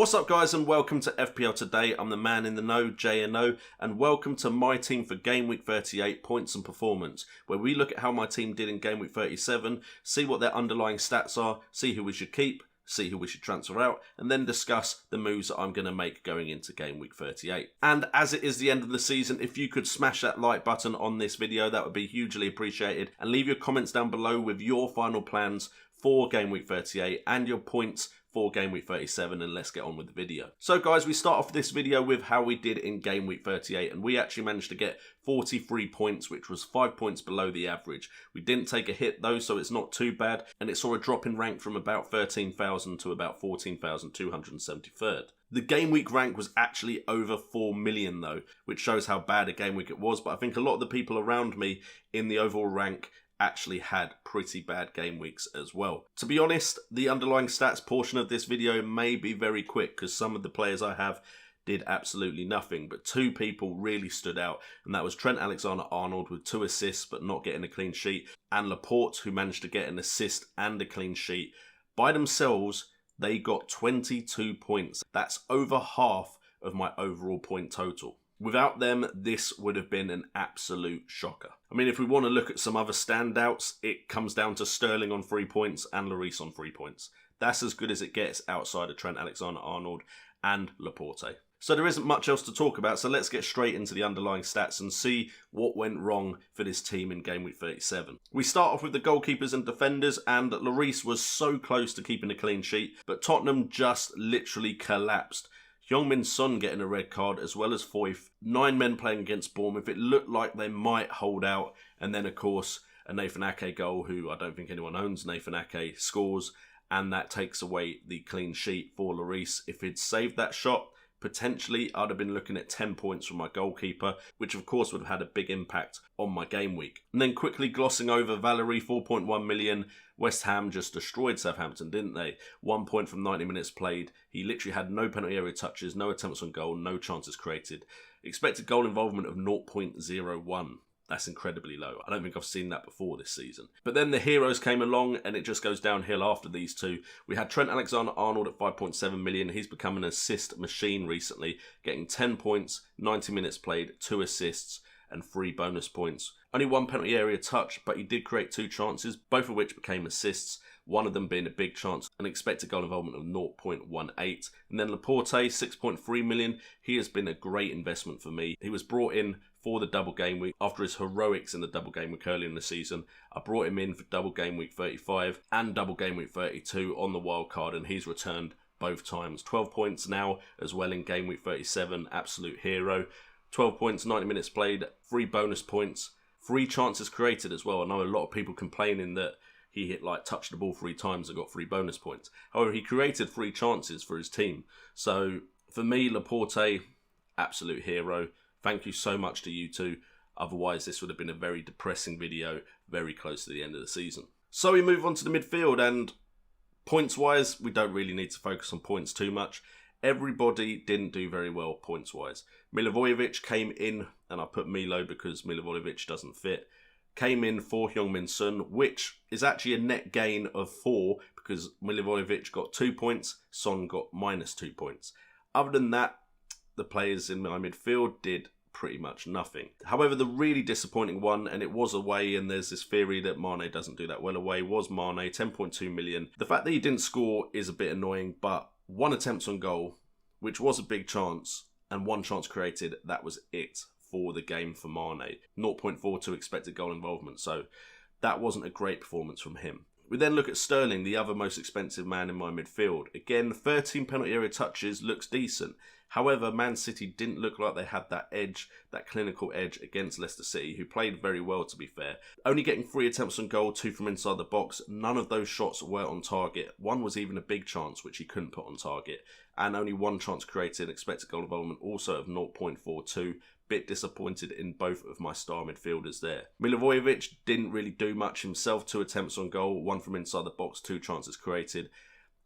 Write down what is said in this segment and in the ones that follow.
What's up guys and welcome to FPL Today. I'm the man in the know, JNO, and welcome to my team for Game Week 38 points and performance, where we look at how my team did in Game Week 37, see what their underlying stats are, see who we should keep, see who we should transfer out, and then discuss the moves that I'm going to make going into Game Week 38. And as it is the end of the season, if you could smash that like button on this video, that would be hugely appreciated, and leave your comments down below with your final plans for Game Week 38 and your points for Game Week 37, and let's get on with the video. So guys, we start off this video with how we did in Game Week 38, and we actually managed to get 43 points, which was 5 points below the average. We didn't take a hit though, so it's not too bad, and it saw a drop in rank from about 13,000 to about 14,273rd. The game week rank was actually over 4 million though, which shows how bad a game week it was, but I think a lot of the people around me in the overall rank actually had pretty bad game weeks as well. To be honest, the underlying stats portion of this video may be very quick because some of the players I have did absolutely nothing, but two people really stood out, and that was Trent Alexander-Arnold with 2 assists but not getting a clean sheet, and Laporte, who managed to get an assist and a clean sheet. By themselves, they got 22 points. That's over half of my overall point total. Without them, this would have been an absolute shocker. I mean, if we want to look at some other standouts, it comes down to Sterling on 3 points and Lloris on 3 points. That's as good as it gets outside of Trent Alexander-Arnold and Laporte. So there isn't much else to talk about, so let's get straight into the underlying stats and see what went wrong for this team in Game Week 37. We start off with the goalkeepers and defenders, and Lloris was so close to keeping a clean sheet, but Tottenham just literally collapsed. Heung-min Son getting a red card as well as Foyth. 9 men playing against Bournemouth. It looked like they might hold out. And then, of course, a Nathan Ake goal, who I don't think anyone owns. Nathan Ake scores, and that takes away the clean sheet for Lloris. If he'd saved that shot, potentially I'd have been looking at 10 points from my goalkeeper, which of course would have had a big impact on my game week. And then quickly glossing over Valery, 4.1 million. West Ham just destroyed Southampton, didn't they? 1 point from 90 minutes played. He literally had no penalty area touches, no attempts on goal, no chances created. Expected goal involvement of 0.01. That's incredibly low. I don't think I've seen that before this season. But then the heroes came along, and it just goes downhill after these two. We had Trent Alexander-Arnold at 5.7 million. He's become an assist machine recently, getting 10 points, 90 minutes played, 2 assists, and 3 bonus points. Only 1 penalty area touch, but he did create 2 chances, both of which became assists, one of them being a big chance, an expected goal involvement of 0.18. And then Laporte, 6.3 million. He has been a great investment for me. He was brought in for the double game week after his heroics in the double game week early in the season. I brought him in for double game week 35 and double game week 32 on the wild card, and he's returned both times. 12 points now as well in game week 37, absolute hero. 12 points, 90 minutes played, 3 bonus points, 3 chances created as well. I know a lot of people complaining that he touched the ball 3 times and got 3 bonus points. However, he created 3 chances for his team. So for me, Laporte, absolute hero. Thank you so much to you two. Otherwise, this would have been a very depressing video, very close to the end of the season. So we move on to the midfield, and points-wise, we don't really need to focus on points too much. Everybody didn't do very well points-wise. Milivojevic came in, and I put Milo because Milivojevic doesn't fit, came in for Heung-min Son, which is actually a net gain of 4 because Milivojevic got 2 points, Son got -2 points. Other than that, the players in my midfield did pretty much nothing. However, the really disappointing one, and it was away, and there's this theory that Mane doesn't do that well away, was Mane, 10.2 million. The fact that he didn't score is a bit annoying, but 1 attempt on goal, which was a big chance, and 1 chance created, that was it for the game for Mane. 0.42 expected goal involvement, so that wasn't a great performance from him. We then look at Sterling, the other most expensive man in my midfield. Again, 13 penalty area touches looks decent. However, Man City didn't look like they had that edge, that clinical edge against Leicester City, who played very well to be fair. Only getting 3 attempts on goal, 2 from inside the box. None of those shots were on target. One was even a big chance, which he couldn't put on target. And only 1 chance created, expected goal involvement also of 0.42. Bit disappointed in both of my star midfielders there. Milivojevic didn't really do much himself. 2 attempts on goal, 1 from inside the box, 2 chances created.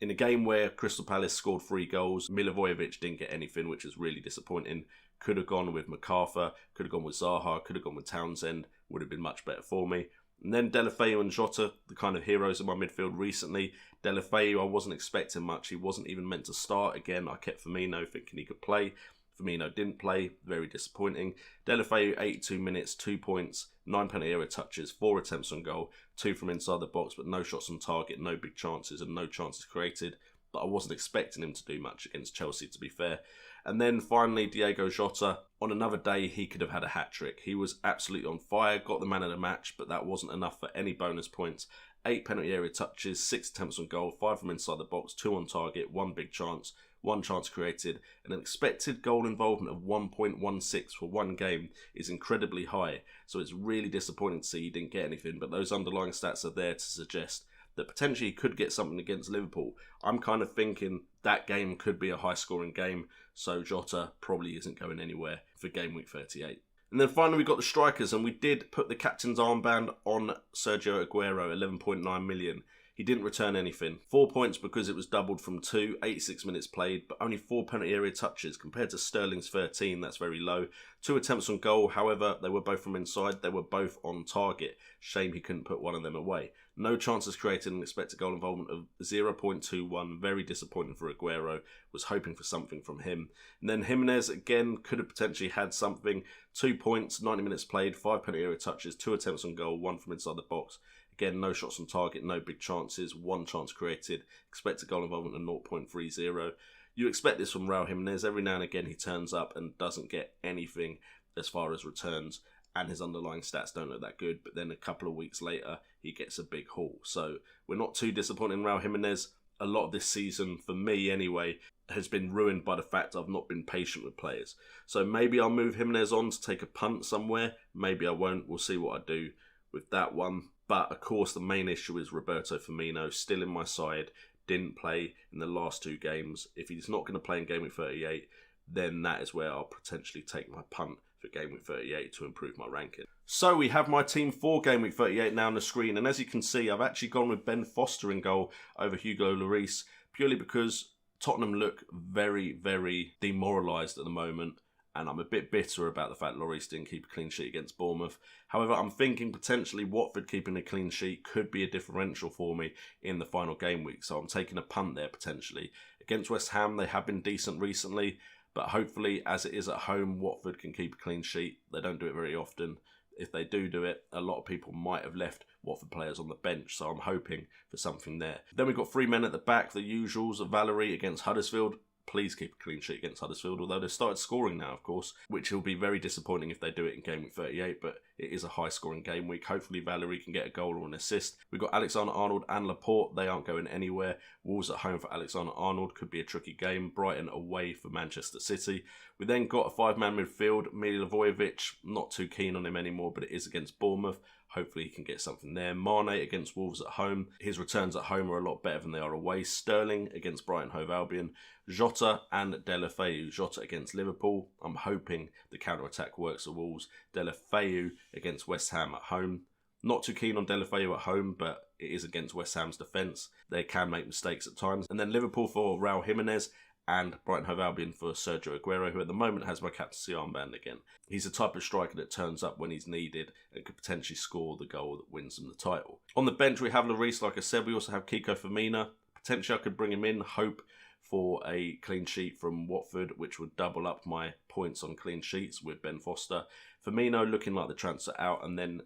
In a game where Crystal Palace scored 3 goals, Milivojevic didn't get anything, which is really disappointing. Could have gone with MacArthur, could have gone with Zaha, could have gone with Townsend, would have been much better for me. And then Deulofeu and Jota, the kind of heroes of my midfield recently. Deulofeu, I wasn't expecting much. He wasn't even meant to start. Again, I kept Firmino thinking he could play. Firmino didn't play. Very disappointing. Deulofeu, 82 minutes, 2 points, 9 penalty area touches, 4 attempts on goal, 2 from inside the box, but no shots on target, no big chances, and no chances created. But I wasn't expecting him to do much against Chelsea, to be fair. And then finally, Diogo Jota. On another day, he could have had a hat-trick. He was absolutely on fire, got the man of the match, but that wasn't enough for any bonus points. 8 penalty area touches, 6 attempts on goal, 5 from inside the box, 2 on target, 1 big chance, 1 chance created. And an expected goal involvement of 1.16 for one game is incredibly high. So it's really disappointing to see he didn't get anything, but those underlying stats are there to suggest that potentially he could get something against Liverpool. I'm kind of thinking that game could be a high-scoring game, so Jota probably isn't going anywhere for game week 38. And then finally we got the strikers, and we did put the captain's armband on Sergio Aguero, 11.9 million. He didn't return anything. 4 points because it was doubled from 2, 86 minutes played, but only 4 penalty area touches compared to Sterling's 13. That's very low. 2 attempts on goal, however, they were both from inside. They were both on target. Shame he couldn't put one of them away. No chances created and expected goal involvement of 0.21. Very disappointing for Aguero. Was hoping for something from him. And then Jimenez, again, could have potentially had something. 2 points, 90 minutes played, 5 penalty area touches, 2 attempts on goal, 1 from inside the box. Again, no shots on target, no big chances, 1 chance created, expected goal involvement of 0.30. You expect this from Raul Jimenez. Every now and again he turns up and doesn't get anything as far as returns, and his underlying stats don't look that good, but then a couple of weeks later he gets a big haul. So we're not too disappointed in Raul Jimenez. A lot of this season, for me anyway, has been ruined by the fact I've not been patient with players. So maybe I'll move Jimenez on to take a punt somewhere, maybe I won't, we'll see what I do with that one. But of course the main issue is Roberto Firmino, still in my side, didn't play in the last 2 games. If he's not going to play in game week 38, then that is where I'll potentially take my punt for game week 38 to improve my ranking. So we have my team for game week 38 now on the screen, and as you can see, I've actually gone with Ben Foster in goal over Hugo Lloris, purely because Tottenham look very, very demoralised at the moment. And I'm a bit bitter about the fact Lloris didn't keep a clean sheet against Bournemouth. However, I'm thinking potentially Watford keeping a clean sheet could be a differential for me in the final game week. So I'm taking a punt there potentially. Against West Ham, they have been decent recently. But hopefully, as it is at home, Watford can keep a clean sheet. They don't do it very often. If they do it, a lot of people might have left Watford players on the bench. So I'm hoping for something there. Then we've got 3 men at the back. The usuals of Valerie against Huddersfield. Please keep a clean sheet against Huddersfield, although they've started scoring now, of course, which will be very disappointing if they do it in game week 38, but it is a high-scoring game week. Hopefully Valerie can get a goal or an assist. We've got Alexander-Arnold and Laporte. They aren't going anywhere. Wolves at home for Alexander-Arnold. Could be a tricky game. Brighton away for Manchester City. We then got a 5-man midfield. Milivojevic, not too keen on him anymore, but it is against Bournemouth. Hopefully he can get something there. Mane against Wolves at home. His returns at home are a lot better than they are away. Sterling against Brighton Hove Albion. Jota and Deulofeu. Jota against Liverpool. I'm hoping the counter-attack works at Wolves. Deulofeu against West Ham at home. Not too keen on Deulofeu at home, but it is against West Ham's defence. They can make mistakes at times. And then Liverpool for Raul Jimenez and Brighton Hove Albion for Sergio Aguero, who at the moment has my captaincy armband again. He's the type of striker that turns up when he's needed and could potentially score the goal that wins them the title. On the bench we have Lloris, like I said. We also have Kiko Firmino. Potentially I could bring him in, hope for a clean sheet from Watford, which would double up my points on clean sheets with Ben Foster. Firmino looking like the transfer out, and then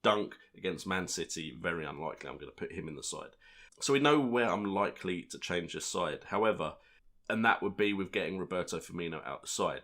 Dunk against Man City, very unlikely. I'm going to put him in the side. So we know where I'm likely to change this side. However, and that would be with getting Roberto Firmino out the side.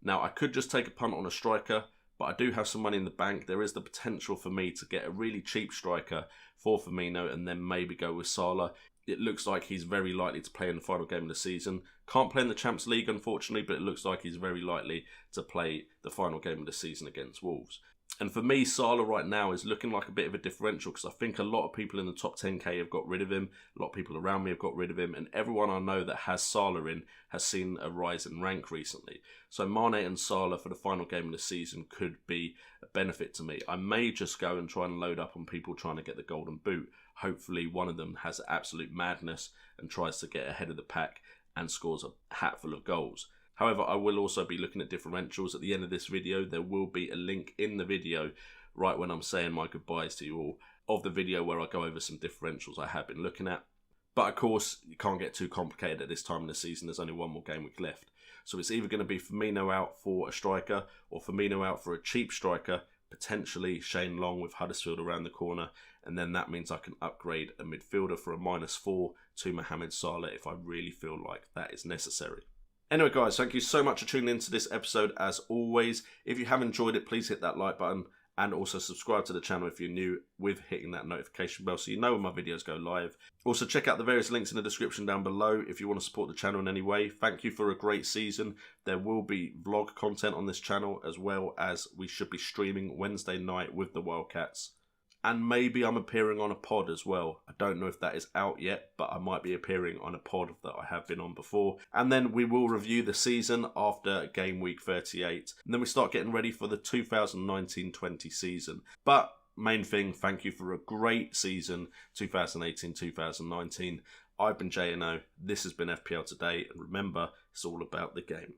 Now, I could just take a punt on a striker, but I do have some money in the bank. There is the potential for me to get a really cheap striker for Firmino and then maybe go with Salah. It looks like he's very likely to play in the final game of the season. Can't play in the Champions League, unfortunately, but it looks like he's very likely to play the final game of the season against Wolves. And for me, Salah right now is looking like a bit of a differential because I think a lot of people in the top 10k have got rid of him. A lot of people around me have got rid of him. And everyone I know that has Salah in has seen a rise in rank recently. So Mane and Salah for the final game of the season could be a benefit to me. I may just go and try and load up on people trying to get the golden boot. Hopefully one of them has absolute madness and tries to get ahead of the pack and scores a hatful of goals. However, I will also be looking at differentials. At the end of this video, there will be a link in the video right when I'm saying my goodbyes to you all of the video where I go over some differentials I have been looking at. But of course, you can't get too complicated at this time in the season. There's only one more game week left. So it's either going to be Firmino out for a striker or Firmino out for a cheap striker, potentially Shane Long with Huddersfield around the corner. And then that means I can upgrade a midfielder for a -4 to Mohamed Salah if I really feel like that is necessary. Anyway, guys, thank you so much for tuning into this episode as always. If you have enjoyed it, please hit that like button and also subscribe to the channel if you're new with hitting that notification bell so you know when my videos go live. Also, check out the various links in the description down below if you want to support the channel in any way. Thank you for a great season. There will be vlog content on this channel as well as we should be streaming Wednesday night with the Wildcats. And maybe I'm appearing on a pod as well. I don't know if that is out yet, but I might be appearing on a pod that I have been on before. And then we will review the season after game week 38. And then we start getting ready for the 2019-20 season. But main thing, thank you for a great season, 2018-2019. I've been J&O. This has been FPL Today. And remember, it's all about the game.